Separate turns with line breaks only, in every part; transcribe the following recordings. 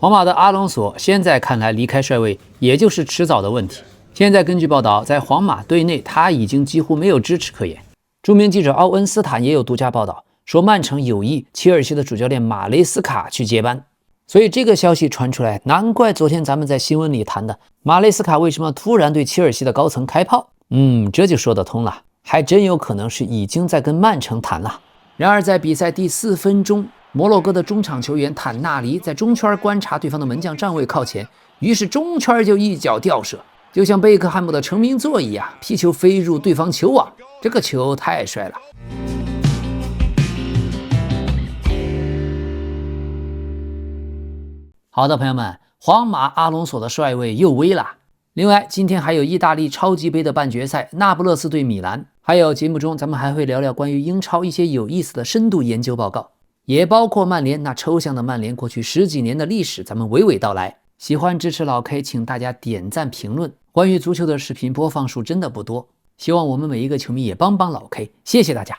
皇马的阿隆索现在看来离开帅位也就是迟早的问题。现在根据报道，在皇马队内他已经几乎没有支持可言。著名记者奥恩斯坦也有独家报道说，曼城有意切尔西的主教练马雷斯卡去接班。所以这个消息传出来，难怪昨天咱们在新闻里谈的马雷斯卡为什么突然对切尔西的高层开炮。这就说得通了，还真有可能是已经在跟曼城谈了。然而在比赛第4分钟，摩洛哥的中场球员坦纳里在中圈观察对方的门将站位靠前，于是中圈就一脚吊射，就像贝克汉姆的成名作一样，皮球飞入对方球网，这个球太帅了。好的，朋友们，皇马阿隆索的帅位又威了。另外，今天还有意大利超级杯的半决赛，那不勒斯对米兰。还有节目中咱们还会聊聊关于英超一些有意思的深度研究报告，也包括曼联那抽象的曼联过去10几年的历史，咱们娓娓道来。喜欢支持老 K， 请大家点赞评论。关于足球的视频播放数真的不多，希望我们每一个球迷也帮帮老 K， 谢谢大家。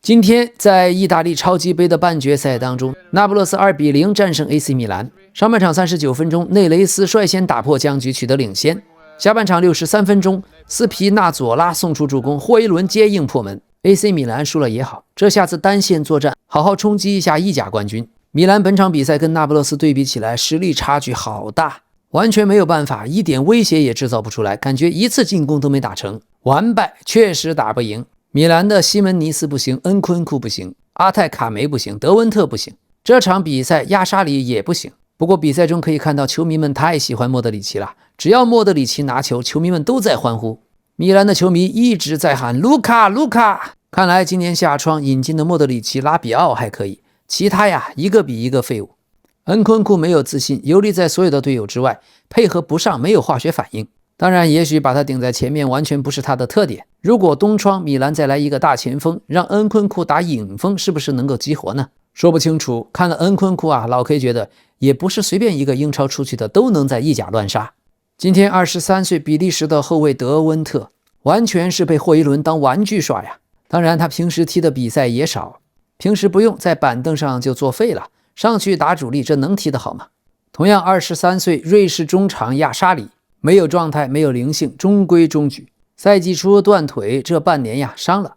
今天在意大利超级杯的半决赛当中，那不勒斯2比0战胜 AC 米兰。上半场39分钟，内雷斯率先打破僵局，取得领先。下半场63分钟，斯皮纳佐拉送出助攻，霍伊伦接应破门。AC 米兰输了也好，这下子单线作战，好好冲击一下意甲冠军。米兰本场比赛跟那不勒斯对比起来，实力差距好大，完全没有办法，一点威胁也制造不出来，感觉一次进攻都没打成，完败，确实打不赢。米兰的西门尼斯不行，恩昆库不行，阿泰卡梅不行，德文特不行，这场比赛亚沙里也不行。不过比赛中可以看到球迷们太喜欢莫德里奇了，只要莫德里奇拿球，球迷们都在欢呼。米兰的球迷一直在喊卢卡卢卡，看来今年夏窗引进的莫德里奇、拉比奥还可以，其他呀一个比一个废物。恩昆库没有自信，游离在所有的队友之外，配合不上，没有化学反应。当然也许把他顶在前面完全不是他的特点，如果东窗米兰再来一个大前锋，让恩昆库打影锋，是不是能够激活呢？说不清楚。看了恩昆库啊，老 K 觉得也不是随便一个英超出去的都能在意甲乱杀。今天23岁比利时的后卫德温特完全是被霍伊伦当玩具耍呀。当然他平时踢的比赛也少，平时不用在板凳上就作废了，上去打主力，这能踢得好吗？同样23岁瑞士中场亚沙里没有状态，没有灵性，中规中矩。赛季初断腿，这半年呀伤了。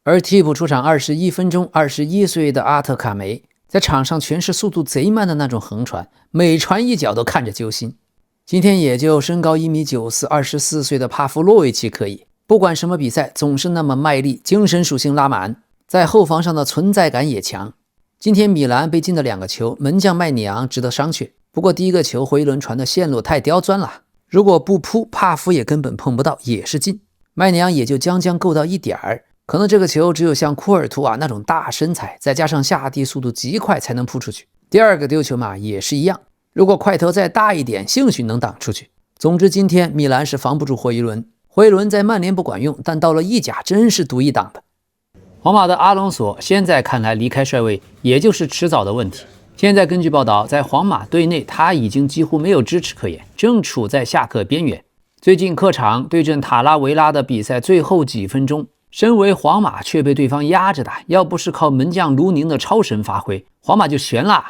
而替补出场21分钟，21岁的阿特卡梅在场上全是速度贼慢的那种横传，每传一脚都看着揪心。今天也就身高1.94米，24岁的帕夫洛维奇可以，不管什么比赛总是那么卖力，精神属性拉满，在后防上的存在感也强。今天米兰被进的2个球，门将麦尼昂值得商榷。不过第一个球霍伊伦传的线路太刁钻了，如果不扑，帕夫也根本碰不到，也是进。麦尼昂也就将够到一点儿，可能这个球只有像库尔图瓦那种大身材，再加上下地速度极快才能扑出去。第二个丢球嘛也是一样，如果块头再大一点，兴许能挡出去。总之今天米兰是防不住霍伊伦，霍伊伦在曼联不管用，但到了意甲真是独一档的。皇马的阿隆索现在看来离开帅位也就是迟早的问题。现在根据报道，在皇马队内他已经几乎没有支持可言，正处在下课边缘。最近客场对阵塔拉维拉的比赛最后几分钟，身为皇马却被对方压着打，要不是靠门将卢宁的超神发挥，皇马就悬了。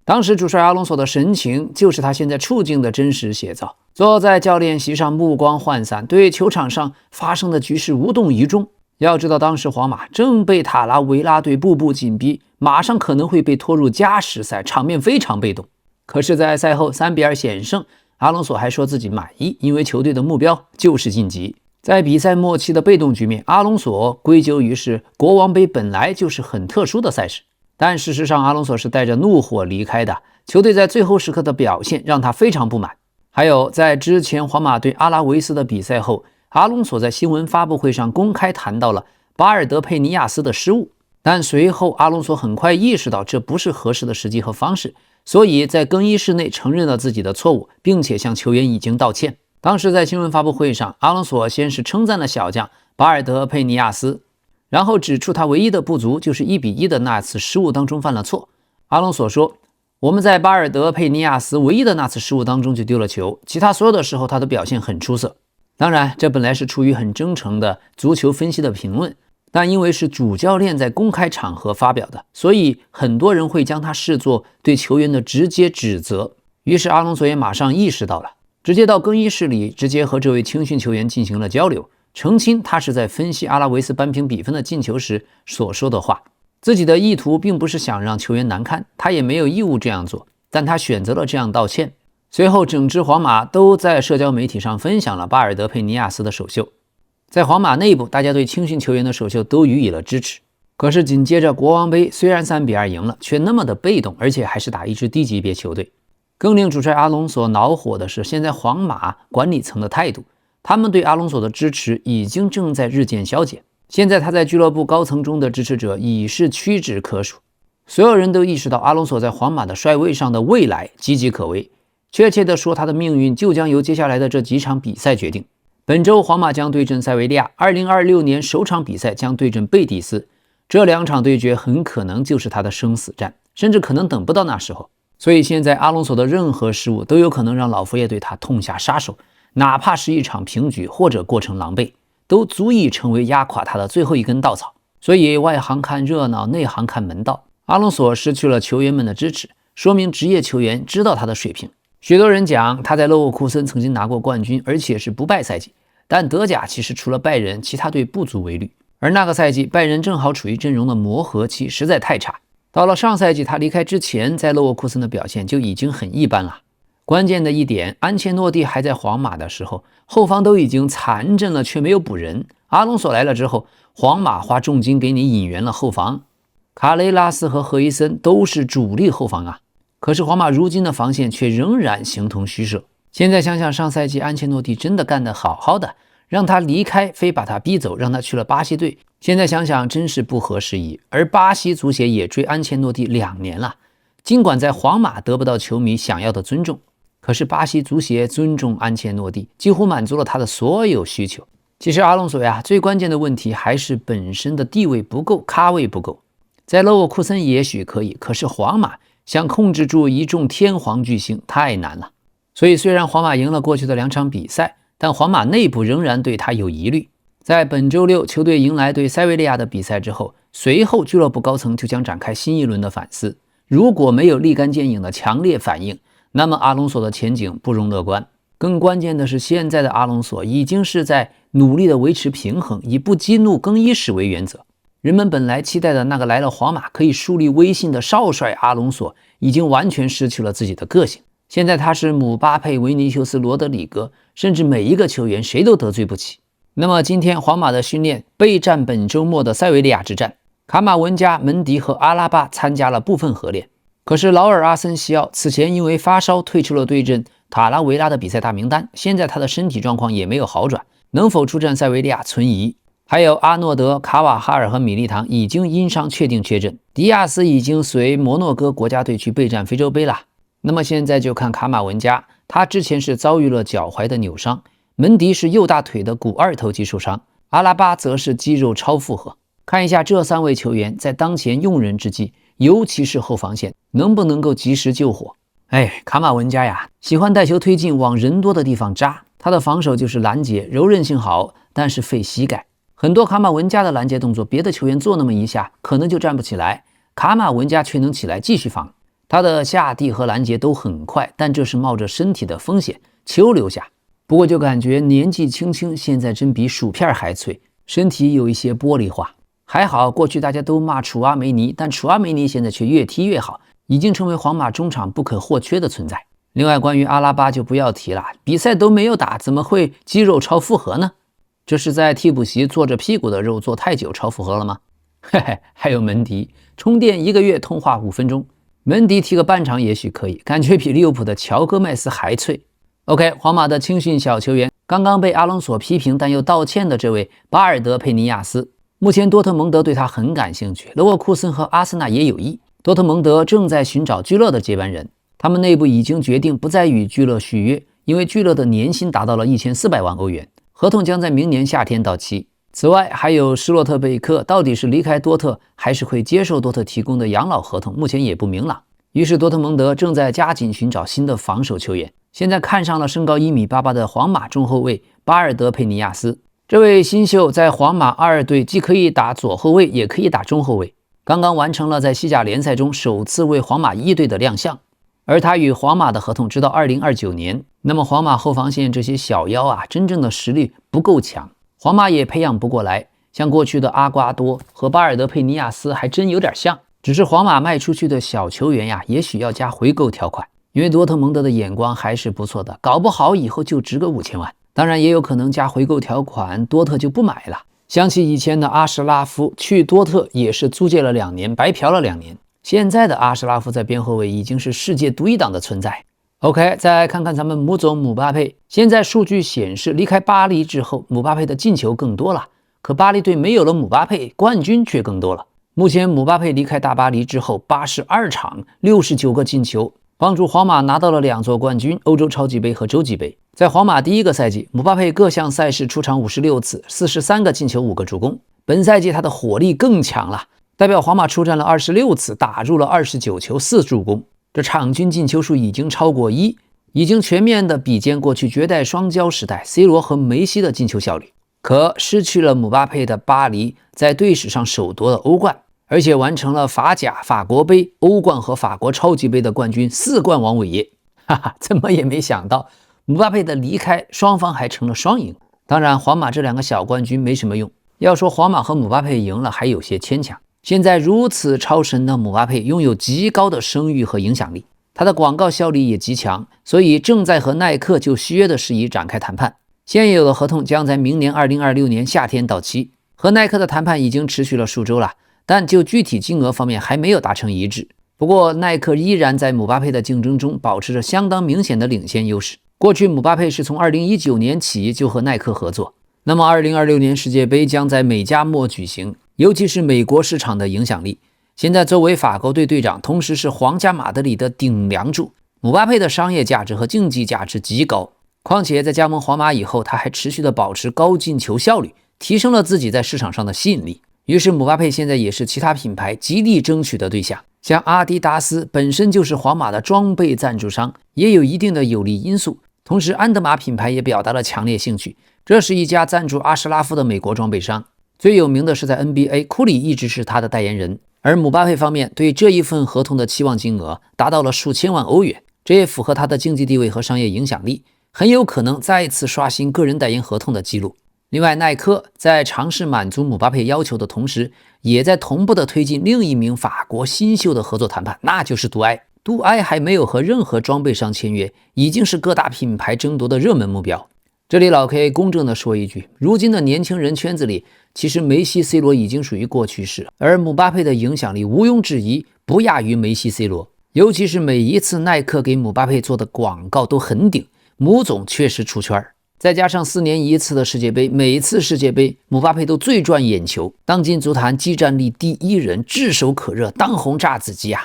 当时主帅阿隆索的神情就是他现在处境的真实写照，坐在教练席上目光涣散，对球场上发生的局势无动于衷。要知道当时皇马正被塔拉维拉队步步紧逼，马上可能会被拖入加时赛，场面非常被动。可是在赛后3比2险胜，阿隆索还说自己满意，因为球队的目标就是晋级。在比赛末期的被动局面，阿隆索归咎于是国王杯本来就是很特殊的赛事，但事实上阿隆索是带着怒火离开的，球队在最后时刻的表现让他非常不满。还有在之前皇马对阿拉维斯的比赛后，阿隆索在新闻发布会上公开谈到了巴尔德佩尼亚斯的失误，但随后阿隆索很快意识到这不是合适的时机和方式，所以在更衣室内承认了自己的错误，并且向球员已经道歉。当时在新闻发布会上，阿隆索先是称赞了小将巴尔德佩尼亚斯，然后指出他唯一的不足就是1比1的那次失误当中犯了错。阿隆索说，我们在巴尔德佩尼亚斯唯一的那次失误当中就丢了球，其他所有的时候他的表现很出色。当然这本来是出于很真诚的足球分析的评论，但因为是主教练在公开场合发表的，所以很多人会将他视作对球员的直接指责。于是阿隆索也马上意识到了，直接到更衣室里直接和这位青训球员进行了交流，澄清他是在分析阿拉维斯扳平比分的进球时所说的话。自己的意图并不是想让球员难堪，他也没有义务这样做，但他选择了这样道歉。随后整支皇马都在社交媒体上分享了巴尔德佩尼亚斯的首秀。在皇马内部，大家对青训球员的首秀都予以了支持。可是紧接着国王杯虽然3-2赢了，却那么的被动，而且还是打一支低级别球队。更令主帅阿隆索恼火的是，现在皇马管理层的态度，他们对阿隆索的支持已经正在日渐消减。现在他在俱乐部高层中的支持者已是屈指可数。所有人都意识到阿隆索在皇马的帅位上的未来岌岌可危，确切地说，他的命运就将由接下来的这几场比赛决定。本周皇马将对阵塞维利亚，2026年首场比赛将对阵贝蒂斯，这2场对决很可能就是他的生死战，甚至可能等不到那时候。所以现在阿隆索的任何失误都有可能让老佛爷对他痛下杀手，哪怕是一场平局或者过程狼狈，都足以成为压垮他的最后一根稻草。所以外行看热闹，内行看门道。阿隆索失去了球员们的支持，说明职业球员知道他的水平。许多人讲他在勒沃库森曾经拿过冠军，而且是不败赛季，但德甲其实除了拜仁，其他队不足为虑。而那个赛季拜仁正好处于阵容的磨合期，实在太差。到了上赛季他离开之前，在勒沃库森的表现就已经很一般了。关键的一点，安切洛蒂还在皇马的时候，后防都已经残阵了，却没有补人。阿隆索来了之后，皇马花重金给你引援了后防，卡雷拉斯和何伊森都是主力后防啊。可是皇马如今的防线却仍然形同虚设。现在想想，上赛季安切洛蒂真的干得好好的，让他离开，非把他逼走，让他去了巴西队。现在想想真是不合时宜。而巴西足协也追安切洛蒂2年了，尽管在皇马得不到球迷想要的尊重，可是巴西足协尊重安切洛蒂，几乎满足了他的所有需求。其实阿隆索呀，最关键的问题还是本身的地位不够，咖位不够。在勒沃库森也许可以，可是皇马想控制住一众天皇巨星太难了。所以虽然皇马赢了过去的2场比赛，但皇马内部仍然对他有疑虑。在本周六球队迎来对塞维利亚的比赛之后，随后俱乐部高层就将展开新一轮的反思。如果没有立竿见影的强烈反应，那么阿隆索的前景不容乐观。更关键的是，现在的阿隆索已经是在努力的维持平衡，以不激怒更衣室为原则。人们本来期待的那个来了皇马可以树立威信的少帅阿隆索，已经完全失去了自己的个性。现在他是姆巴佩、维尼修斯、罗德里戈，甚至每一个球员谁都得罪不起。那么今天皇马的训练备战本周末的塞维利亚之战，卡马文加、门迪和阿拉巴参加了部分合练。可是劳尔·阿森西奥此前因为发烧退出了对阵塔拉维拉的比赛大名单，现在他的身体状况也没有好转，能否出战塞维利亚存疑。还有阿诺德、卡瓦哈尔和米利唐已经因伤确定缺阵，迪亚斯已经随摩洛哥国家队去备战非洲杯了。那么现在就看卡马文加，他之前是遭遇了脚踝的扭伤，门迪是右大腿的股二头肌受伤，阿拉巴则是肌肉超负荷。看一下这3位球员在当前用人之际，尤其是后防线能不能够及时救火。卡马文加呀，喜欢带球推进，往人多的地方扎，他的防守就是拦截，柔韧性好，但是费膝盖。很多卡马文加的拦截动作，别的球员做那么一下可能就站不起来，卡马文加却能起来继续防。他的下地和拦截都很快，但这是冒着身体的风险，球留下。不过就感觉年纪轻轻，现在真比薯片还脆，身体有一些玻璃化。还好过去大家都骂楚阿梅尼，但楚阿梅尼现在却越踢越好，已经成为皇马中场不可或缺的存在。另外关于阿拉巴就不要提了，比赛都没有打，怎么会肌肉超负荷呢？这是在替补席坐着屁股的肉坐太久超负荷了吗？还有门迪，充电1个月通话5分钟，门迪踢个半场也许可以，感觉比利物浦的乔戈麦斯还脆。OK， 皇马的青训小球员刚刚被阿隆索批评但又道歉的这位巴尔德佩尼亚斯，目前多特蒙德对他很感兴趣，勒沃库森和阿森纳也有意。多特蒙德正在寻找聚勒的接班人，他们内部已经决定不再与聚勒续约，因为聚勒的年薪达到了1400万欧元，合同将在明年夏天到期。此外还有施洛特贝克到底是离开多特还是会接受多特提供的养老合同，目前也不明朗。于是多特蒙德正在加紧寻找新的防守球员，现在看上了身高1.88米的皇马中后卫巴尔德佩尼亚斯。这位新秀在皇马2队既可以打左后卫也可以打中后卫，刚刚完成了在西甲联赛中首次为皇马1队的亮相。而他与皇马的合同直到2029年。那么皇马后防线这些小妖啊，真正的实力不够强，皇马也培养不过来。像过去的阿瓜多和巴尔德佩尼亚斯还真有点像，只是皇马卖出去的小球员呀，也许要加回购条款，因为多特蒙德的眼光还是不错的，搞不好以后就值个5000万。当然也有可能加回购条款，多特就不买了。想起以前的阿什拉夫去多特也是租借了2年，白嫖了2年。现在的阿什拉夫在边后卫已经是世界独一档的存在。OK， 再看看咱们姆总姆巴佩。现在数据显示，离开巴黎之后，姆巴佩的进球更多了。可巴黎队没有了姆巴佩，冠军却更多了。目前姆巴佩离开大巴黎之后，82场69个进球，帮助皇马拿到了2座冠军，欧洲超级杯和洲际杯。在皇马第一个赛季，姆巴佩各项赛事出场56次，43个进球，5个助攻。本赛季他的火力更强了，代表皇马出战了26次，打入了29球，4助攻。这场均进球数已经超过1，已经全面的比肩过去绝代双骄时代 C 罗和梅西的进球效率。可失去了姆巴佩的巴黎，在队史上首夺了欧冠，而且完成了法甲、法国杯、欧冠和法国超级杯的冠军，4冠王伟业。哈哈，怎么也没想到，姆巴佩的离开，双方还成了双赢。当然，皇马这2个小冠军没什么用，要说皇马和姆巴佩赢了，还有些牵强。现在如此超神的姆巴佩拥有极高的声誉和影响力，他的广告效力也极强，所以正在和耐克就续约的事宜展开谈判。现有的合同将在明年2026年夏天到期，和耐克的谈判已经持续了数周了，但就具体金额方面还没有达成一致。不过耐克依然在姆巴佩的竞争中保持着相当明显的领先优势。过去姆巴佩是从2019年起就和耐克合作，那么2026年世界杯将在美加墨举行，尤其是美国市场的影响力。现在作为法国队队长，同时是皇家马德里的顶梁柱，姆巴佩的商业价值和竞技价值极高。况且在加盟皇马以后，他还持续的保持高进球效率，提升了自己在市场上的吸引力。于是姆巴佩现在也是其他品牌极力争取的对象。像阿迪达斯本身就是皇马的装备赞助商，也有一定的有利因素。同时安德玛品牌也表达了强烈兴趣，这是一家赞助阿什拉夫的美国装备商。最有名的是在 NBA， 库里一直是他的代言人。而姆巴佩方面对这一份合同的期望金额达到了数千万欧元，这也符合他的经济地位和商业影响力，很有可能再次刷新个人代言合同的记录。另外，耐克在尝试满足姆巴佩要求的同时，也在同步的推进另一名法国新秀的合作谈判，那就是杜埃。杜埃还没有和任何装备商签约，已经是各大品牌争夺的热门目标。这里老 K 公正的说一句，如今的年轻人圈子里，其实梅西 C 罗已经属于过去式，而姆巴佩的影响力毋庸置疑不亚于梅西 C 罗。尤其是每一次耐克给姆巴佩做的广告都很顶，姆总确实出圈。再加上4年一次的世界杯，每一次世界杯姆巴佩都最赚眼球，当今足坛技战力第一人，炙手可热，当红炸子鸡啊。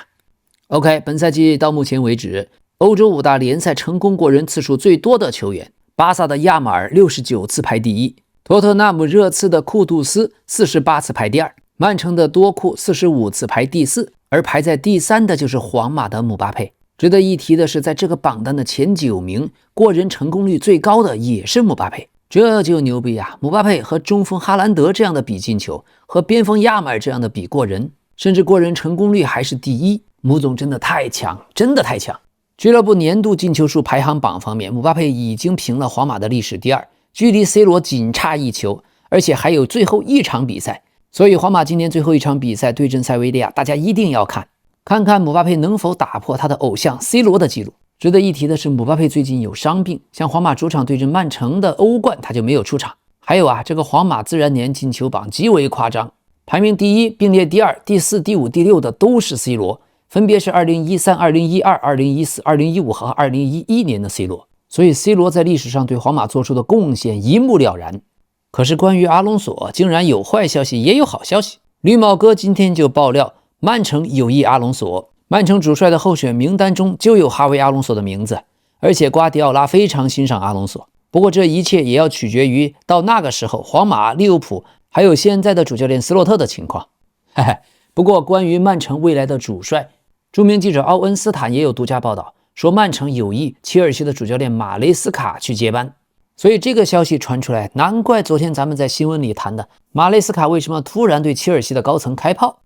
OK， 本赛季到目前为止，欧洲5大联赛成功过人次数最多的球员，巴萨的亚马尔69次排第一，托特纳姆热刺的库杜斯48次排第二，曼城的多库45次排第四，而排在第3的就是皇马的姆巴佩。值得一提的是，在这个榜单的前9名，过人成功率最高的也是姆巴佩，这就牛逼啊！姆巴佩和中锋哈兰德这样的比进球，和边锋亚马尔这样的比过人，甚至过人成功率还是第一。姆总真的太强，真的太强。俱乐部年度进球数排行榜方面，姆巴佩已经平了皇马的历史第2，距离 C 罗仅差1球，而且还有最后一场比赛。所以皇马今年最后一场比赛对阵塞维利亚，大家一定要看，看看姆巴佩能否打破他的偶像 C 罗的记录。值得一提的是，姆巴佩最近有伤病，像皇马主场对阵曼城的欧冠他就没有出场。还有这个皇马自然年进球榜极为夸张，排名第1并列第2、第4、第5、第6的都是 C 罗，分别是2013、2012、2014、2015和2011年的 C 罗。所以 C 罗在历史上对皇马做出的贡献一目了然。可是关于阿隆索，竟然有坏消息也有好消息。绿帽哥今天就爆料，曼城有意阿隆索，曼城主帅的候选名单中就有哈维·阿隆索的名字，而且瓜迪奥拉非常欣赏阿隆索。不过这一切也要取决于到那个时候皇马、利物浦还有现在的主教练斯洛特的情况。不过关于曼城未来的主帅，著名记者奥恩斯坦也有独家报道，说曼城有意切尔西的主教练马雷斯卡去接班。所以这个消息传出来，难怪昨天咱们在新闻里谈的马雷斯卡为什么突然对切尔西的高层开炮。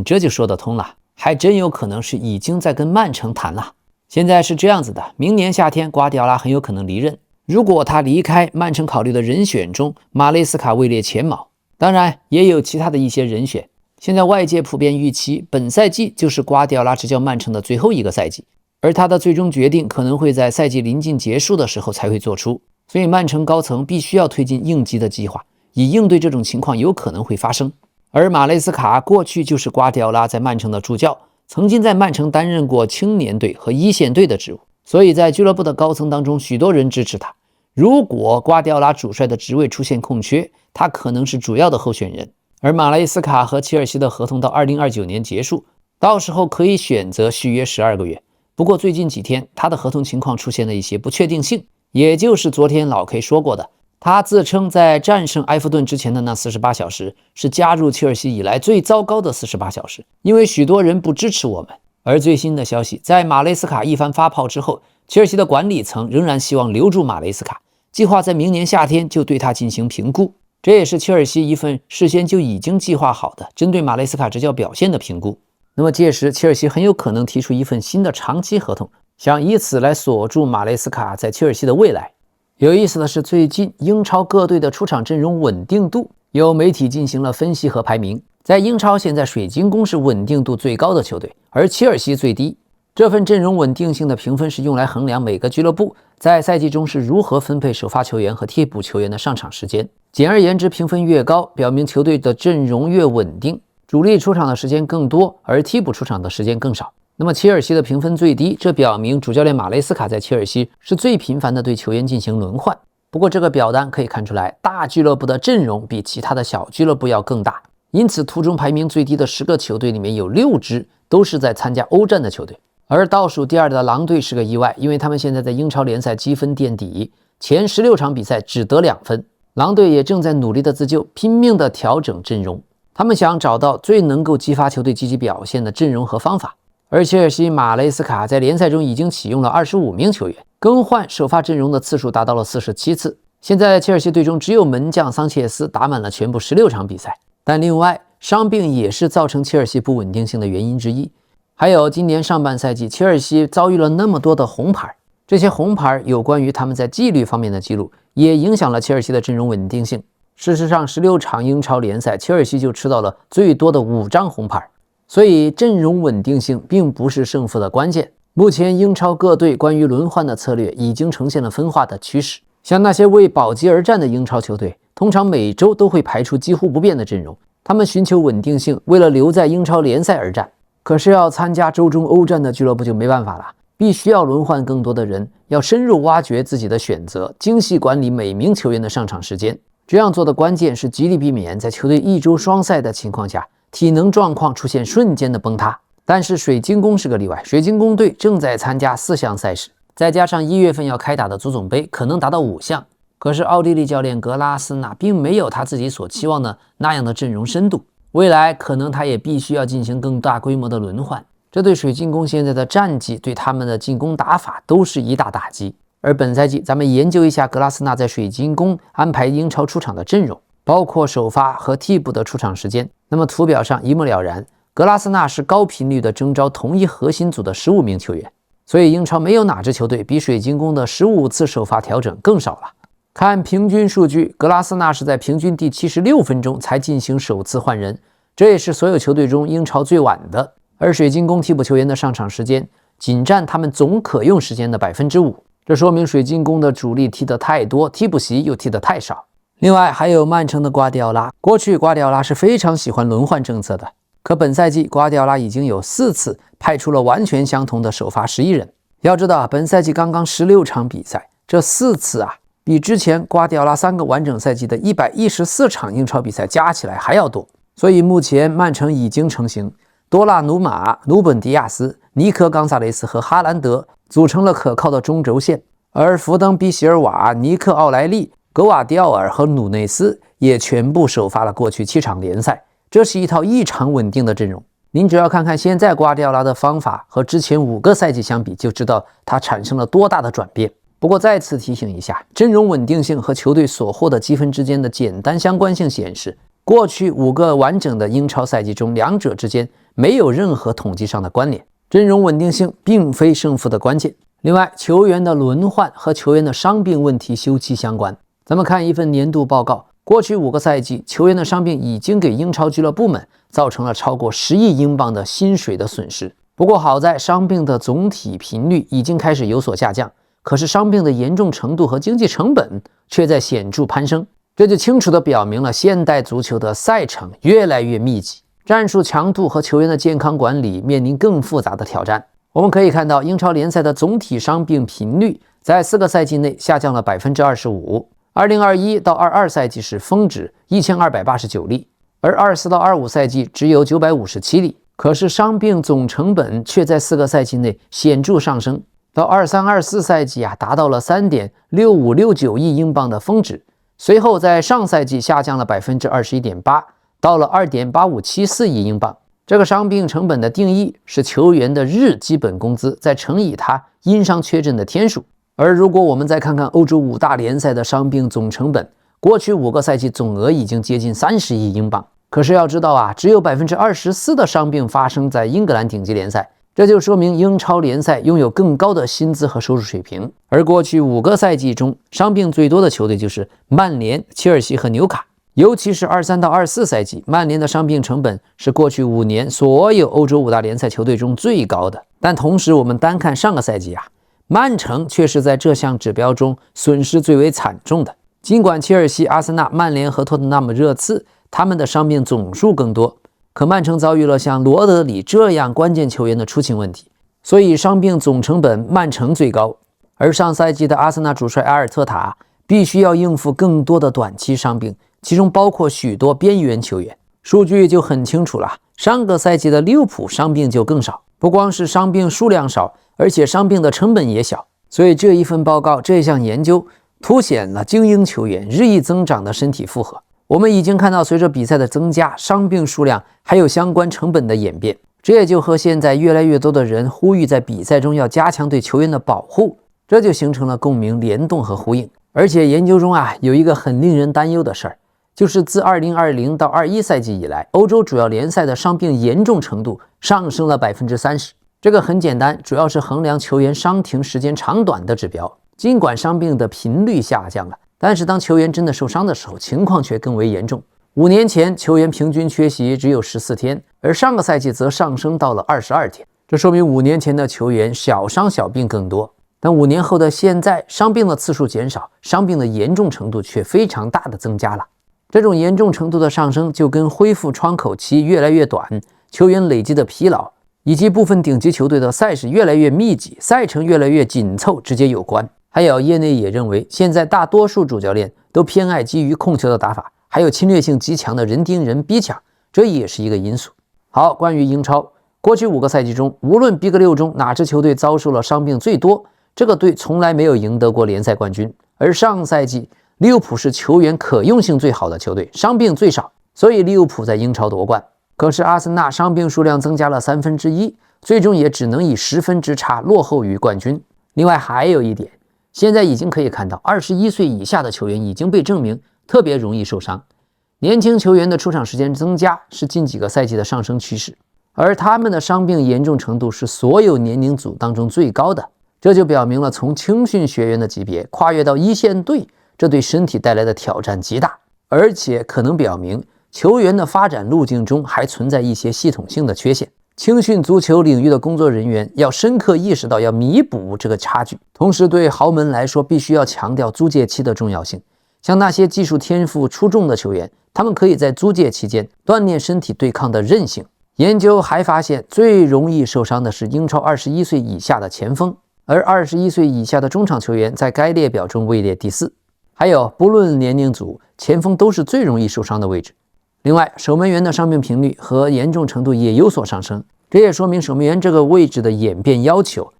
这就说得通了，还真有可能是已经在跟曼城谈了。现在是这样子的，明年夏天瓜迪奥拉很有可能离任。如果他离开，曼城考虑的人选中，马雷斯卡位列前茅。当然，也有其他的一些人选。现在外界普遍预期，本赛季就是瓜迪奥拉执教曼城的最后一个赛季，而他的最终决定可能会在赛季临近结束的时候才会做出。所以曼城高层必须要推进应急的计划，以应对这种情况有可能会发生。而马雷斯卡过去就是瓜迪奥拉在曼城的助教，曾经在曼城担任过青年队和一线队的职务，所以在俱乐部的高层当中，许多人支持他。如果瓜迪奥拉主帅的职位出现空缺，他可能是主要的候选人。而马雷斯卡和切尔西的合同到2029年结束，到时候可以选择续约12个月。不过最近几天他的合同情况出现了一些不确定性，也就是昨天老 K 说过的，他自称在战胜埃弗顿之前的那48小时是加入切尔西以来最糟糕的48小时，因为许多人不支持我们。而最新的消息，在马雷斯卡一番发炮之后，切尔西的管理层仍然希望留住马雷斯卡，计划在明年夏天就对他进行评估。这也是切尔西一份事先就已经计划好的针对马雷斯卡执教表现的评估。那么届时切尔西很有可能提出一份新的长期合同，想以此来锁住马雷斯卡在切尔西的未来。有意思的是，最近英超各队的出场阵容稳定度有媒体进行了分析和排名。在英超，现在水晶宫是稳定度最高的球队，而切尔西最低。这份阵容稳定性的评分是用来衡量每个俱乐部在赛季中是如何分配首发球员和替补球员的上场时间。简而言之，评分越高，表明球队的阵容越稳定，主力出场的时间更多，而替补出场的时间更少。那么切尔西的评分最低，这表明主教练马雷斯卡在切尔西是最频繁的对球员进行轮换。不过这个表单可以看出来，大俱乐部的阵容比其他的小俱乐部要更大，因此图中排名最低的10个球队里面有6支都是在参加欧战的球队。而倒数第2的狼队是个意外，因为他们现在在英超联赛积分垫底，前16场比赛只得2分。狼队也正在努力的自救，拼命的调整阵容，他们想找到最能够激发球队积极表现的阵容和方法。而切尔西马雷斯卡在联赛中已经启用了25名球员，更换首发阵容的次数达到了47次。现在切尔西队中只有门将桑切斯打满了全部16场比赛，但另外伤病也是造成切尔西不稳定性的原因之一。还有今年上半赛季切尔西遭遇了那么多的红牌，这些红牌有关于他们在纪律方面的记录，也影响了切尔西的阵容稳定性。事实上16场英超联赛，切尔西就吃到了最多的5张红牌，所以阵容稳定性并不是胜负的关键。目前英超各队关于轮换的策略已经呈现了分化的趋势，像那些为保级而战的英超球队，通常每周都会排出几乎不变的阵容，他们寻求稳定性，为了留在英超联赛而战。可是要参加周中欧战的俱乐部就没办法了，必须要轮换更多的人，要深入挖掘自己的选择，精细管理每名球员的上场时间。这样做的关键是极力避免在球队一周双赛的情况下，体能状况出现瞬间的崩塌。但是水晶宫是个例外，水晶宫队正在参加4项赛事，再加上1月份要开打的足总杯，可能达到5项。可是奥地利教练格拉斯纳并没有他自己所期望的那样的阵容深度，未来可能他也必须要进行更大规模的轮换，这对水晶宫现在的战绩，对他们的进攻打法都是一大打击。而本赛季咱们研究一下格拉斯纳在水晶宫安排英超出场的阵容，包括首发和替补的出场时间。那么图表上一目了然，格拉斯纳是高频率的征召同一核心组的15名球员，所以英超没有哪支球队比水晶宫的15次首发调整更少了。看平均数据，格拉斯纳是在平均第76分钟才进行首次换人，这也是所有球队中英超最晚的。而水晶宫替补球员的上场时间仅占他们总可用时间的 5%， 这说明水晶宫的主力踢得太多，替补席又踢得太少。另外还有曼城的瓜迪奥拉，过去瓜迪奥拉是非常喜欢轮换政策的，可本赛季瓜迪奥拉已经有4次派出了完全相同的首发11人。要知道本赛季刚刚16场比赛，这4次比之前瓜迪奥拉3个完整赛季的114场英超比赛加起来还要多。所以目前曼城已经成型，多纳鲁马、努本迪亚斯、尼科冈萨雷斯和哈兰德组成了可靠的中轴线，而福登比席尔瓦、尼克奥莱利、格瓦迪奥尔和努内斯也全部首发了过去7场联赛，这是一套异常稳定的阵容。您只要看看现在瓜迪奥拉的方法和之前5个赛季相比，就知道他产生了多大的转变。不过再次提醒一下，阵容稳定性和球队所获的积分之间的简单相关性显示，过去5个完整的英超赛季中，两者之间没有任何统计上的关联。阵容稳定性并非胜负的关键。另外，球员的轮换和球员的伤病问题休戚相关。咱们看一份年度报告，过去5个赛季，球员的伤病已经给英超俱乐部们造成了超过10亿英镑的薪水的损失。不过好在伤病的总体频率已经开始有所下降，可是伤病的严重程度和经济成本却在显著攀升。这就清楚地表明了现代足球的赛程越来越密集，战术强度和球员的健康管理面临更复杂的挑战。我们可以看到，英超联赛的总体伤病频率在4个赛季内下降了 25%。2021到22赛季是峰值1289例，而24到25赛季只有957例。可是伤病总成本却在4个赛季内显著上升，到23-24赛季达到了 3.6569亿英镑的峰值，随后在上赛季下降了 21.8%， 到了 2.8574亿英镑。这个伤病成本的定义是球员的日基本工资再乘以他因伤缺阵的天数。而如果我们再看看欧洲5大联赛的伤病总成本，过去5个赛季总额已经接近30亿英镑。可是要知道只有 24% 的伤病发生在英格兰顶级联赛，这就说明英超联赛拥有更高的薪资和收入水平。而过去5个赛季中伤病最多的球队就是曼联、切尔西和纽卡，尤其是23到24赛季，曼联的伤病成本是过去5年所有欧洲5大联赛球队中最高的。但同时我们单看上个赛季曼城却是在这项指标中损失最为惨重的。尽管切尔西、阿森纳、曼联和托特纳姆热刺他们的伤病总数更多，可曼城遭遇了像罗德里这样关键球员的出勤问题，所以伤病总成本曼城最高。而上赛季的阿森纳主帅阿尔特塔必须要应付更多的短期伤病，其中包括许多边缘球员。数据就很清楚了，上个赛季的利物浦伤病就更少，不光是伤病数量少，而且伤病的成本也小。所以这一份报告，这项研究凸显了精英球员日益增长的身体负荷。我们已经看到，随着比赛的增加，伤病数量还有相关成本的演变，这也就和现在越来越多的人呼吁在比赛中要加强对球员的保护，这就形成了共鸣、联动和呼应。而且研究中有一个很令人担忧的事儿，就是自2020到21赛季以来，欧洲主要联赛的伤病严重程度上升了 30%。 这个很简单，主要是衡量球员伤停时间长短的指标。尽管伤病的频率下降了，但是当球员真的受伤的时候，情况却更为严重。5年前球员平均缺席只有14天，而上个赛季则上升到了22天。这说明5年前的球员小伤小病更多，但5年后的现在，伤病的次数减少，伤病的严重程度却非常大的增加了。这种严重程度的上升就跟恢复窗口期越来越短，球员累积的疲劳，以及部分顶级球队的赛事越来越密集，赛程越来越紧凑直接有关。还有业内也认为，现在大多数主教练都偏爱基于控球的打法，还有侵略性极强的人盯人逼抢，这也是一个因素。好，关于英超，过去5个赛季中，无论 Big6 中哪支球队遭受了伤病最多，这个队从来没有赢得过联赛冠军。而上赛季利物浦是球员可用性最好的球队，伤病最少，所以利物浦在英超夺冠。可是阿森纳伤病数量增加了1/3，最终也只能以10分之差落后于冠军。另外还有一点，现在已经可以看到21岁以下的球员已经被证明特别容易受伤，年轻球员的出场时间增加是近几个赛季的上升趋势，而他们的伤病严重程度是所有年龄组当中最高的。这就表明了从青训学员的级别跨越到一线队，这对身体带来的挑战极大，而且可能表明球员的发展路径中还存在一些系统性的缺陷。青训足球领域的工作人员要深刻意识到要弥补这个差距，同时对豪门来说必须要强调租借期的重要性。像那些技术天赋出众的球员，他们可以在租借期间锻炼身体对抗的韧性。研究还发现，最容易受伤的是英超21岁以下的前锋，而21岁以下的中场球员在该列表中位列第4。还有，不论年龄组，前锋都是最容易受伤的位置。另外，守门员的伤病频率和严重程度也有所上升，这也说明守门员这个位置的演变要求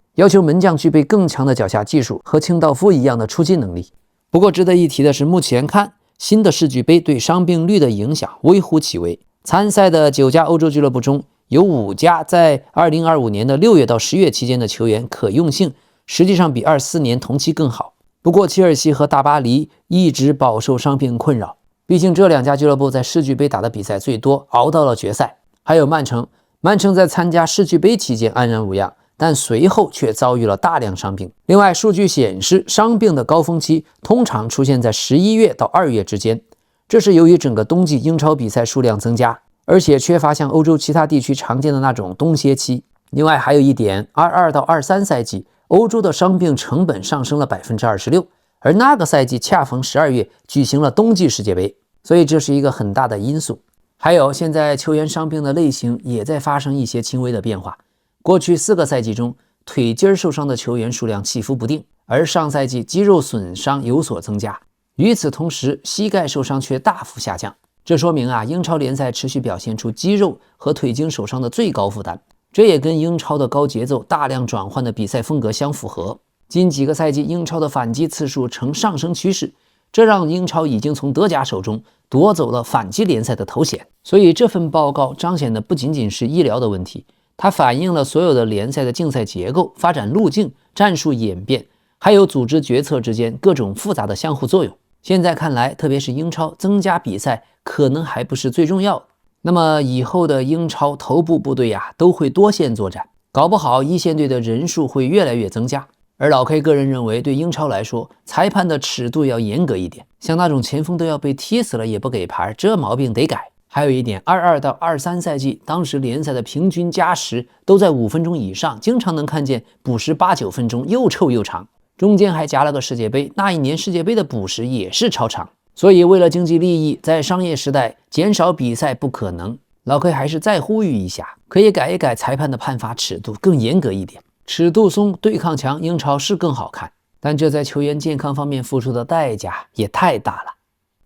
门将具备更强的脚下技术和清道夫一样的出击能力。不过值得一提的是，目前看新的世俱杯对伤病率的影响微乎其微。参赛的9家欧洲俱乐部中有5家在2025年的6月到10月期间的球员可用性实际上比24年同期更好。不过切尔西和大巴黎一直饱受伤病困扰，毕竟这2家俱乐部在世俱杯打的比赛最多，熬到了决赛。还有曼城曼城在参加世俱杯期间安然无恙，但随后却遭遇了大量伤病。另外，数据显示，伤病的高峰期通常出现在11月到2月之间，这是由于整个冬季英超比赛数量增加，而且缺乏像欧洲其他地区常见的那种冬歇期。另外还有一点，22到23赛季欧洲的伤病成本上升了 26%， 而那个赛季恰逢12月举行了冬季世界杯，所以这是一个很大的因素。还有现在球员伤病的类型也在发生一些轻微的变化，过去4个赛季中，腿筋受伤的球员数量起伏不定，而上赛季肌肉损伤有所增加，与此同时膝盖受伤却大幅下降。这说明英超联赛持续表现出肌肉和腿筋受伤的最高负担，这也跟英超的高节奏大量转换的比赛风格相符合。近几个赛季英超的反击次数呈上升趋势，这让英超已经从德甲手中夺走了反击联赛的头衔。所以这份报告彰显的不仅仅是医疗的问题，它反映了所有的联赛的竞赛结构、发展路径、战术演变，还有组织决策之间各种复杂的相互作用。现在看来，特别是英超增加比赛可能还不是最重要的。那么以后的英超头部部队都会多线作战，搞不好一线队的人数会越来越增加。而老 K 个人认为，对英超来说，裁判的尺度要严格一点，像那种前锋都要被踢死了也不给牌，这毛病得改。还有一点，22到23赛季，当时联赛的平均加时都在5分钟以上，经常能看见补时8、9分钟，又臭又长，中间还夹了个世界杯，那一年世界杯的补时也是超长。所以为了经济利益，在商业时代减少比赛不可能。老 K 还是再呼吁一下，可以改一改裁判的判罚尺度，更严格一点。尺度松，对抗强，英超是更好看，但这在球员健康方面付出的代价也太大了。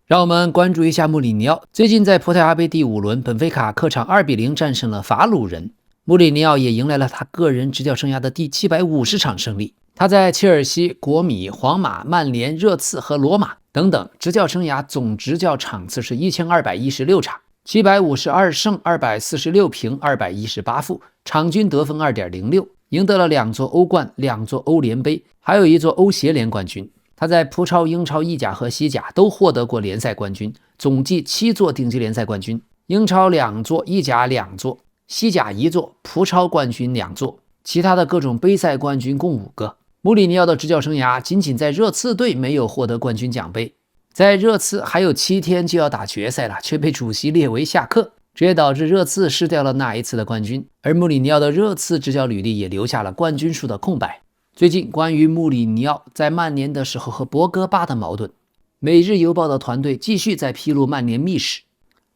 让我们关注一下穆里尼奥。最近在葡萄牙杯第5轮，本菲卡客场2-0战胜了法鲁人，穆里尼奥也迎来了他个人执教生涯的第750场胜利。他在切尔西、国米、皇马、曼联、热刺和罗马等等执教生涯总执教场次是1216场，752胜246平218负，场均得分 2.06， 赢得了2座欧冠、2座欧联杯，还有1座欧协联冠军。他在葡超、英超、意甲和西甲都获得过联赛冠军，总计7座顶级联赛冠军，英超2座，意甲2座，西甲1座，葡超冠军2座，其他的各种杯赛冠军共5个。穆里尼奥的执教生涯仅仅在热刺队没有获得冠军奖杯，在热刺还有7天就要打决赛了，却被主席列为下课，这也导致热刺失掉了那一次的冠军，而穆里尼奥的热刺执教履历也留下了冠军数的空白。最近关于穆里尼奥在曼联的时候和博格巴的矛盾，每日邮报的团队继续在披露曼联秘史。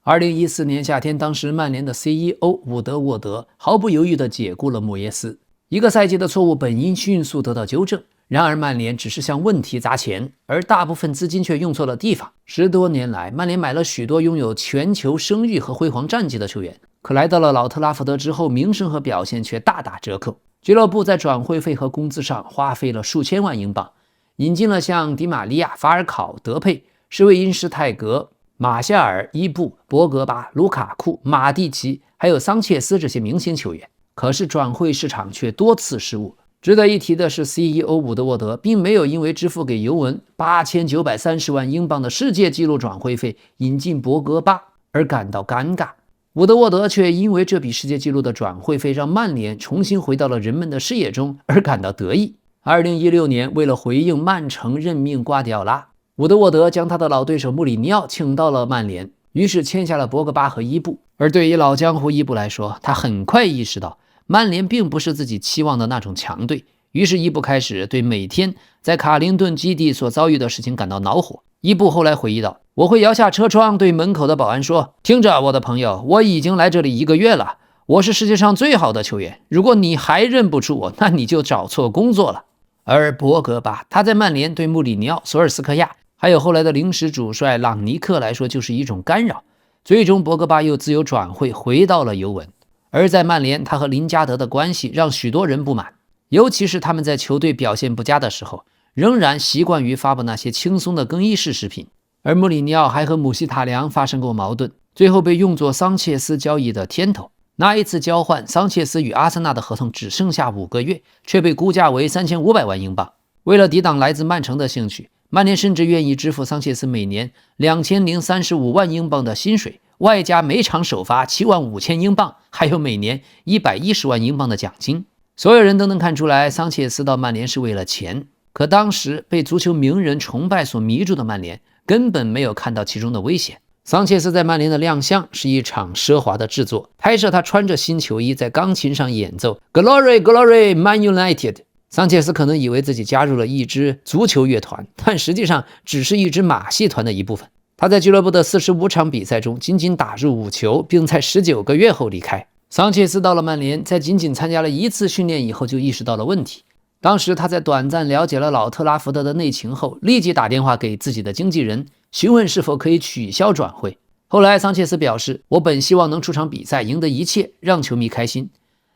2014年夏天，当时曼联的 CEO 伍德沃德毫不犹豫地解雇了莫耶斯，一个赛季的错误本应迅速得到纠正，然而曼联只是向问题砸钱，而大部分资金却用错了地方。10多年来，曼联买了许多拥有全球声誉和辉煌战绩的球员，可来到了老特拉福德之后，名声和表现却大打折扣。俱乐部在转会费和工资上花费了数千万英镑，引进了像迪玛利亚、法尔考、德佩、施魏因施泰格、马夏尔、伊布、博格巴、卢卡库、马蒂奇还有桑切斯这些明星球员，可是转会市场却多次失误。值得一提的是， CEO 伍德沃德并没有因为支付给尤文8930万英镑的世界纪录转会费引进博格巴而感到尴尬，伍德沃德却因为这笔世界纪录的转会费让曼联重新回到了人们的视野中而感到得意。2016年，为了回应曼城任命瓜迪奥拉，伍德沃德将他的老对手穆里尼奥请到了曼联，于是签下了博格巴和伊布。而对于老江湖伊布来说，他很快意识到曼联并不是自己期望的那种强队，于是伊布开始对每天在卡林顿基地所遭遇的事情感到恼火。伊布后来回忆道，我会摇下车窗对门口的保安说，听着我的朋友，我已经来这里1个月了，我是世界上最好的球员，如果你还认不出我，那你就找错工作了。而博格巴，他在曼联对穆里尼奥、索尔斯克亚还有后来的临时主帅朗尼克来说就是一种干扰，最终博格巴又自由转会回到了尤文。而在曼联，他和林加德的关系让许多人不满，尤其是他们在球队表现不佳的时候，仍然习惯于发布那些轻松的更衣室视频。而穆里尼奥还和姆希塔良发生过矛盾，最后被用作桑切斯交易的添头。那一次交换，桑切斯与阿森纳的合同只剩下5个月，却被估价为3500万英镑。为了抵挡来自曼城的兴趣，曼联甚至愿意支付桑切斯每年2035万英镑的薪水，外加每场首发75000英镑，还有每年110万英镑的奖金。所有人都能看出来，桑切斯到曼联是为了钱。可当时被足球名人崇拜所迷住的曼联，根本没有看到其中的危险。桑切斯在曼联的亮相是一场奢华的制作，拍摄他穿着新球衣在钢琴上演奏 Glory Glory Man United。桑切斯可能以为自己加入了一支足球乐团，但实际上只是一支马戏团的一部分。他在俱乐部的45场比赛中仅仅打入5球，并在19个月后离开。桑切斯到了曼联，在仅仅参加了1次训练以后就意识到了问题。当时他在短暂了解了老特拉福德的内情后，立即打电话给自己的经纪人，询问是否可以取消转会。后来桑切斯表示，我本希望能出场比赛，赢得一切，让球迷开心，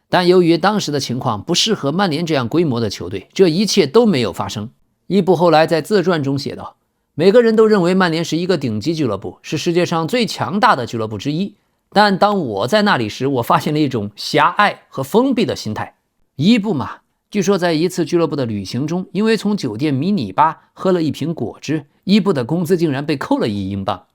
但由于当时的情况不适合曼联这样规模的球队，这一切都没有发生。伊布后来在自传中写道，每个人都认为曼联是一个顶级俱乐部，是世界上最强大的俱乐部之一，但当我在那里时，我发现了一种狭隘和封闭的心态。伊布嘛，据说在一次俱乐部的旅行中，因为从酒店迷你吧喝了一瓶果汁，伊布的工资竟然被扣了1英镑。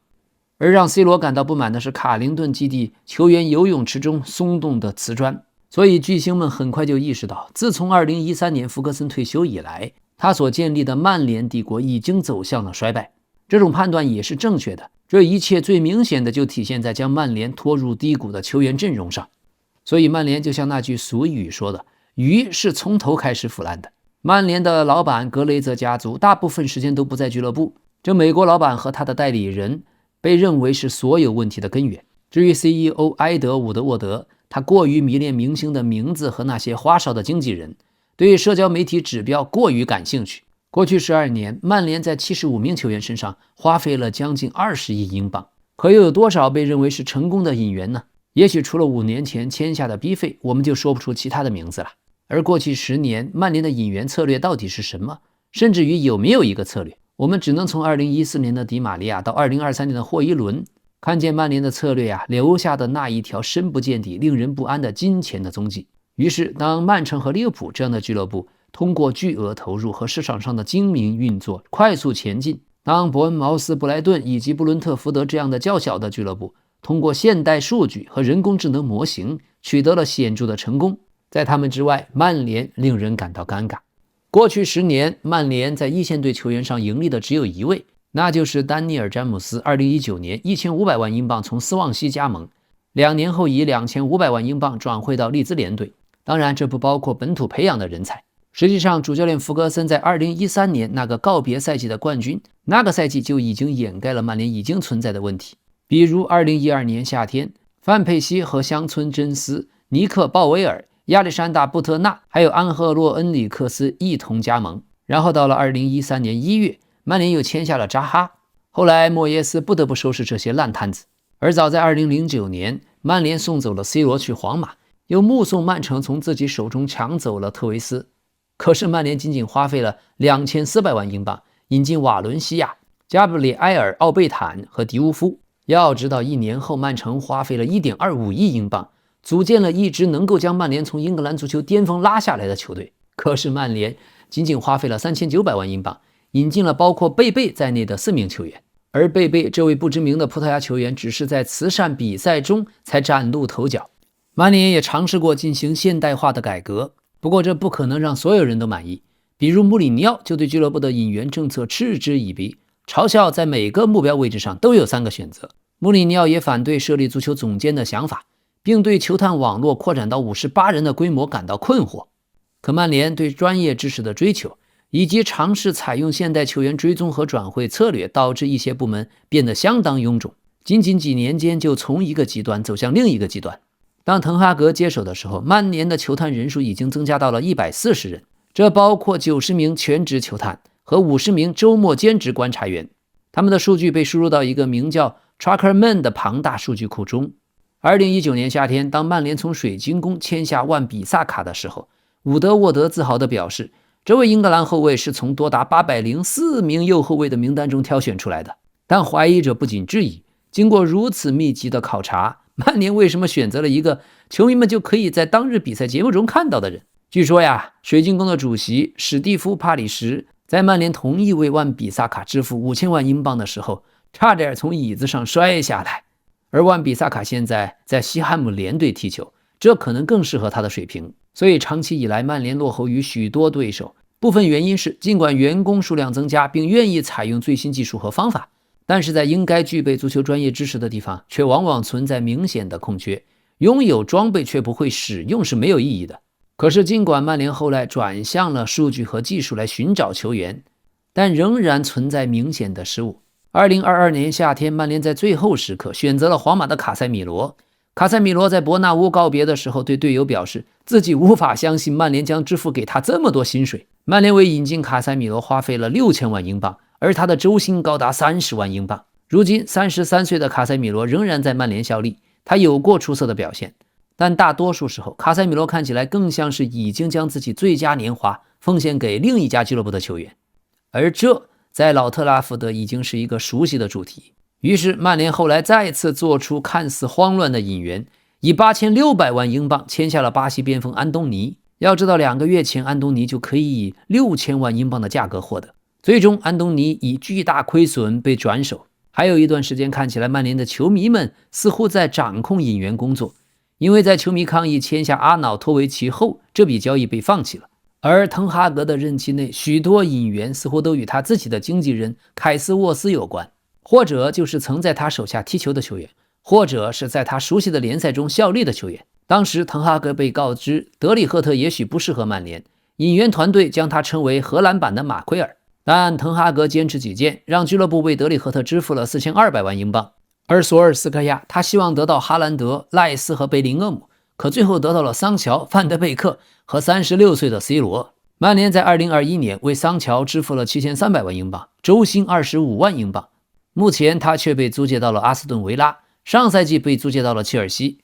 而让 C 罗感到不满的是卡灵顿基地球员游泳池中松动的瓷砖。所以巨星们很快就意识到，自从2013年福格森退休以来，他所建立的曼联帝国已经走向了衰败。这种判断也是正确的，这一切最明显的就体现在将曼联拖入低谷的球员阵容上。所以曼联就像那句俗语说的，鱼是从头开始腐烂的。曼联的老板格雷泽家族大部分时间都不在俱乐部，这美国老板和他的代理人被认为是所有问题的根源。至于 CEO 埃德伍德沃德，他过于迷恋明星的名字和那些花哨的经纪人，对社交媒体指标过于感兴趣。过去12年，曼联在75名球员身上花费了将近20亿英镑，可又有多少被认为是成功的引援呢？也许除了5年前签下的 B 费，我们就说不出其他的名字了。而过去10年，曼联的引援策略到底是什么？甚至于有没有一个策略？我们只能从2014年的迪玛利亚到2023年的霍伊伦，看见曼联的策略留下的那一条深不见底、令人不安的金钱的踪迹。于是，当曼城和利物浦这样的俱乐部通过巨额投入和市场上的精明运作快速前进，当伯恩茅斯、布莱顿以及布伦特福德这样的较小的俱乐部通过现代数据和人工智能模型取得了显著的成功，在他们之外，曼联令人感到尴尬。过去10年，曼联在一线队球员上盈利的只有一位，那就是丹尼尔·詹姆斯。2019年1500万英镑从斯旺西加盟，2年后以2500万英镑转会到利兹联队。当然，这不包括本土培养的人才。实际上，主教练福格森在2013年那个告别赛季的冠军，那个赛季就已经掩盖了曼联已经存在的问题。比如2012年夏天，范佩西和乡村真斯、尼克·鲍威尔、亚历山大·布特纳还有安赫洛·恩里克斯一同加盟。然后到了2013年1月，曼联又签下了扎哈。后来莫耶斯不得不收拾这些烂摊子。而早在2009年，曼联送走了 C 罗去皇马，又目送曼城从自己手中抢走了特维斯。可是曼联仅仅花费了2400万英镑引进瓦伦西亚、加布里埃尔·奥贝坦和迪乌夫。要知道1年后，曼城花费了1.25亿英镑组建了一支能够将曼联从英格兰足球巅峰拉下来的球队。可是曼联仅仅花费了3900万英镑引进了包括贝贝在内的4名球员。而贝贝这位不知名的葡萄牙球员只是在慈善比赛中才崭露头角。曼联也尝试过进行现代化的改革，不过这不可能让所有人都满意。比如穆里尼奥就对俱乐部的引援政策嗤之以鼻，嘲笑在每个目标位置上都有3个选择。穆里尼奥也反对设立足球总监的想法，并对球探网络扩展到58人的规模感到困惑。可曼联对专业知识的追求以及尝试采用现代球员追踪和转会策略，导致一些部门变得相当臃肿，仅仅几年间就从一个极端走向另一个极端。当滕哈格接手的时候，曼联的球探人数已经增加到了140人，这包括90名全职球探和50名周末兼职观察员。他们的数据被输入到一个名叫 Trackerman 的庞大数据库中。2019年夏天，当曼联从水晶宫签下万比萨卡的时候，伍德沃德自豪地表示，这位英格兰后卫是从多达804名右后卫的名单中挑选出来的。但怀疑者不仅质疑，经过如此密集的考察，曼联为什么选择了一个球迷们就可以在当日比赛节目中看到的人？据说水晶宫的主席史蒂夫·帕里什在曼联同意为万比萨卡支付5000万英镑的时候，差点从椅子上摔下来。而万比萨卡现在在西汉姆联队踢球，这可能更适合他的水平。所以长期以来，曼联落后于许多对手。部分原因是，尽管员工数量增加，并愿意采用最新技术和方法，但是在应该具备足球专业知识的地方，却往往存在明显的空缺。拥有装备却不会使用是没有意义的。可是，尽管曼联后来转向了数据和技术来寻找球员，但仍然存在明显的失误。2022年夏天，曼联在最后时刻选择了皇马的卡塞米罗。卡塞米罗在伯纳乌告别的时候对队友表示，自己无法相信曼联将支付给他这么多薪水。曼联为引进卡塞米罗花费了6000万英镑，而他的周薪高达30万英镑。如今33岁的卡塞米罗仍然在曼联效力，他有过出色的表现，但大多数时候卡塞米罗看起来更像是已经将自己最佳年华奉献给另一家俱乐部的球员，而这在老特拉福德已经是一个熟悉的主题。于是曼联后来再次做出看似慌乱的引援，以8600万英镑签下了巴西边锋安东尼。要知道2个月前安东尼就可以以6000万英镑的价格获得，最终安东尼以巨大亏损被转手。还有一段时间看起来曼联的球迷们似乎在掌控引援工作，因为在球迷抗议签下阿瑙托维奇后，这笔交易被放弃了。而滕哈格的任期内，许多引援似乎都与他自己的经纪人凯斯沃斯有关，或者就是曾在他手下踢球的球员，或者是在他熟悉的联赛中效力的球员。当时滕哈格被告知德里赫特也许不适合曼联，引援团队将他称为荷兰版的马奎尔，但滕哈格坚持己见，让俱乐部为德里赫特支付了4200万英镑。而索尔斯克亚他希望得到哈兰德、赖斯和贝林厄姆，可最后得到了桑乔、范德贝克和36岁的 C 罗。曼联在2021年为桑乔支付了7300万英镑，周薪25万英镑。目前他却被租借到了阿斯顿维拉，上赛季被租借到了切尔西。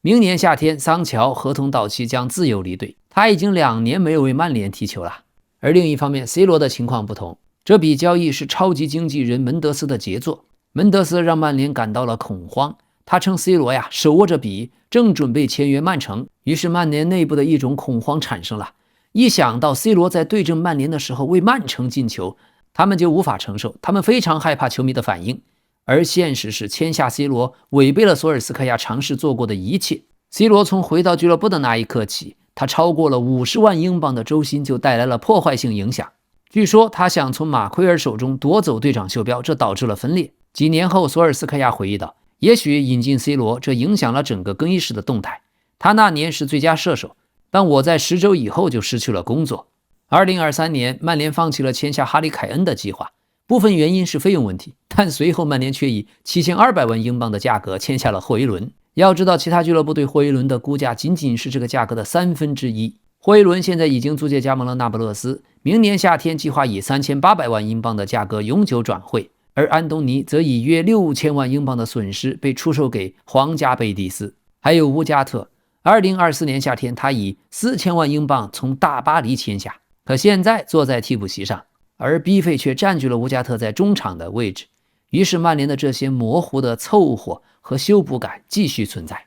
明年夏天桑乔合同到期将自由离队，他已经2年没有为曼联踢球了。而另一方面 C 罗的情况不同，这笔交易是超级经纪人门德斯的杰作。门德斯让曼联感到了恐慌，他称 C 罗手握着笔正准备签约曼城，于是曼联内部的一种恐慌产生了。一想到 C 罗在对阵曼联的时候为曼城进球，他们就无法承受，他们非常害怕球迷的反应。而现实是签下 C 罗违背了索尔斯克亚尝试做过的一切。 C 罗从回到俱乐部的那一刻起，他超过了50万英镑的周薪就带来了破坏性影响。据说他想从马奎尔手中夺走队长袖标，这导致了分裂。几年后索尔斯克亚回忆道，也许引进 C 罗这影响了整个更衣室的动态，他那年是最佳射手，但我在10周以后就失去了工作。2023年曼联放弃了签下哈里凯恩的计划，部分原因是费用问题，但随后曼联却以7200万英镑的价格签下了霍伊伦。要知道其他俱乐部对霍伊伦的估价仅仅是这个价格的1/3。霍伊伦现在已经租借加盟了那不勒斯，明年夏天计划以3800万英镑的价格永久转会，而安东尼则以约6000万英镑的损失被出售给皇家贝蒂斯。还有乌加特，2024年夏天他以4000万英镑从大巴黎签下，可现在坐在替补席上，而 B 费却占据了乌加特在中场的位置。于是曼联的这些模糊的凑合和修补感继续存在。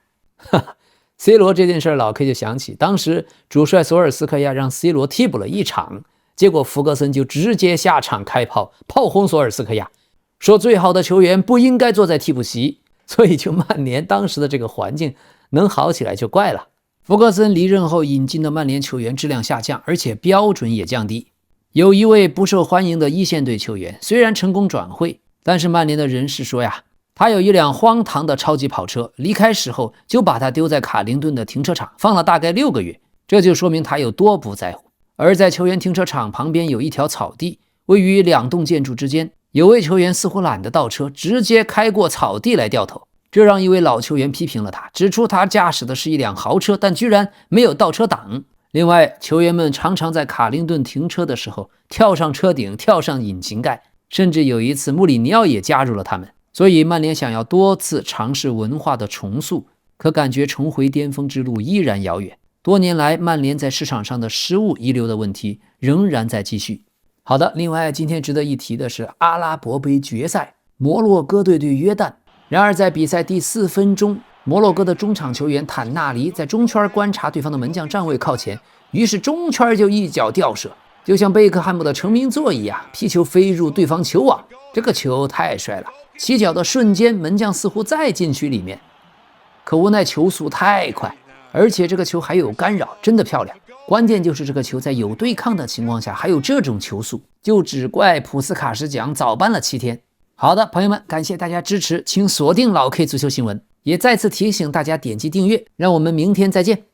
C 罗这件事老 K 就想起当时主帅索尔斯克亚让 C 罗替补了一场，结果福格森就直接下场开炮，炮轰索尔斯克亚，说最好的球员不应该坐在替补席。所以就曼联当时的这个环境能好起来就怪了。福格森离任后引进的曼联球员质量下降，而且标准也降低。有一位不受欢迎的一线队球员虽然成功转会，但是曼联的人士说他有一辆荒唐的超级跑车，离开时候就把他丢在卡灵顿的停车场，放了大概6个月，这就说明他有多不在乎。而在球员停车场旁边有一条草地，位于2栋建筑之间，有位球员似乎懒得倒车，直接开过草地来掉头，这让一位老球员批评了他，指出他驾驶的是一辆豪车，但居然没有倒车档。另外，球员们常常在卡灵顿停车的时候跳上车顶，跳上引擎盖，甚至有一次穆里尼奥也加入了他们。所以曼联想要多次尝试文化的重塑，可感觉重回巅峰之路依然遥远。多年来曼联在市场上的失误遗留的问题仍然在继续。好的，另外今天值得一提的是阿拉伯杯决赛，摩洛哥队对约旦。然而在比赛第4分钟，摩洛哥的中场球员坦纳黎在中圈观察对方的门将站位靠前，于是中圈就一脚吊射，就像贝克汉姆的成名作一样，皮球飞入对方球网，这个球太帅了，起脚的瞬间门将似乎在禁区里面，可无奈球速太快，而且这个球还有干扰，真的漂亮。关键就是这个球在有对抗的情况下还有这种球速，就只怪普斯卡什奖早颁了7天。好的，朋友们，感谢大家支持，请锁定老 K 足球新闻，也再次提醒大家点击订阅，让我们明天再见。